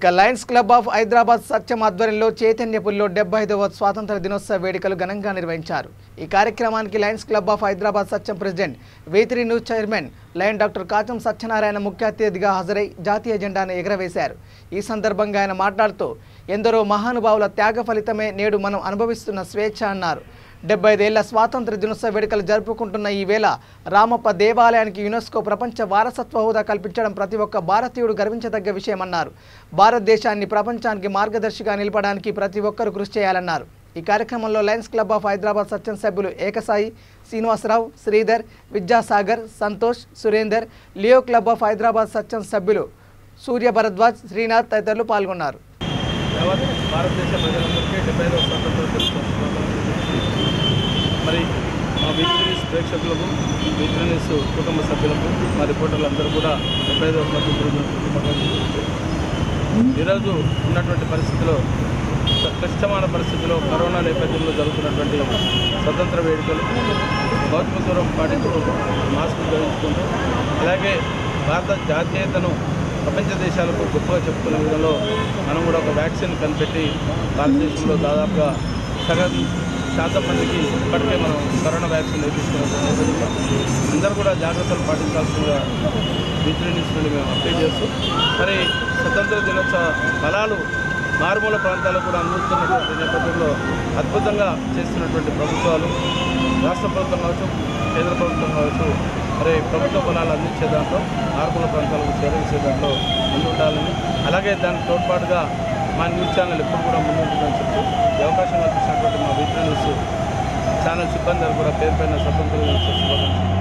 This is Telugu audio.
ఇక లయన్స్ క్లబ్ ఆఫ్ హైదరాబాద్ సత్యం ఆధ్వర్యంలో చైతన్యపురిలో 75వ స్వాతంత్ర దినోత్సవ వేడుకలు ఘనంగా నిర్వహించారు। ఈ కార్యక్రమానికి Lions Club of Hyderabad Satyam president V3 news chairman lion doctor Kacham Satyanarayana ముఖ్య అతిథిగా హాజరై జాతీయ జెండాను ఎగురవేశారు। ఈ సందర్భంగా ఆయన మాట్లాడుతూ ఎందరో మహానుభావుల త్యాగ ఫలితమే నేడు మనం అనుభవిస్తున్న స్వేచ్ఛ అన్నారు। 75 ఏళ్ల స్వాతంత్ర దినోత్సవ వేడుకలు జరుపుకుంటున్న ఈ వేళ రామప్ప దేవాలయానికి యునెస్కో ప్రపంచ వారసత్వ హోదా కల్పించడం ప్రతి ఒక్క భారతీయుడు గర్వించదగ్గ విషయమన్నారు। భారతదేశాన్ని ప్రపంచానికి మార్గదర్శిగా నిలపడానికి ప్రతి ఒక్కరూ కృషి చేయాలన్నారు। ఈ కార్యక్రమంలో Lions Club of Hyderabad Satyam సభ్యులు Ekasai, Srinivasarao, Sridhar, Vidyasagar, Santosh, Surender, Leo Club of Hyderabad Satyam సభ్యులు సూర్య భరద్వాజ్, శ్రీనాథ్ తదితరులు పాల్గొన్నారు। మరి మా V3 ప్రేక్షకులకు, V3 కుటుంబ సభ్యులకు, మా రిపోర్టర్లందరూ కూడా 75వ స్వాతంత్ర దినోత్సవ ఈరోజు ఉన్నటువంటి పరిస్థితిలో, క్లిష్టమైన పరిస్థితిలో, కరోనా నేపథ్యంలో జరుగుతున్నటువంటి స్వతంత్ర వేడుకలు భౌతిక దూరం పాటించుకుంటూ, మాస్క్ ధరించుకుంటూ, అలాగే భారత జాతీయతను ప్రపంచ దేశాలకు గొప్పగా చెప్పుకునే విధంలో మనం కూడా ఒక వ్యాక్సిన్ కనిపెట్టి భారతదేశంలో దాదాపుగా శాతం మందికి ఇప్పటికే మనం కరోనా వ్యాక్సిన్ వేయించుకున్న అందరూ కూడా జాగ్రత్తలు పాటించాల్సిందిగా V3 న్యూస్ నుండి మేము అప్డేట్ చేస్తూ, మరి స్వతంత్ర దినోత్సవ ఫలాలు మారుమూల ప్రాంతాలకు కూడా అందిస్తున్నటువంటి నేపథ్యంలో అద్భుతంగా చేస్తున్నటువంటి ప్రభుత్వాలు, రాష్ట్ర ప్రభుత్వం కావచ్చు, కేంద్ర ప్రభుత్వం కావచ్చు, మరి ప్రభుత్వ ఫలాలు అందించే దాంట్లో మారుమూల ప్రాంతాలకు చేరవేసే దాంట్లో ముందుండాలని, అలాగే దానికి తోడ్పాటుగా మా న్యూస్ ఛానల్ ఎప్పుడు కూడా ముందుంటుందని చెప్పి ఈ అవకాశం కల్పించినటువంటి మా V3 న్యూస్ ఛానల్ సిబ్బంది కూడా పేరు పైన స్వతంత్ర దినోత్సవ శుభాకాంక్షలు।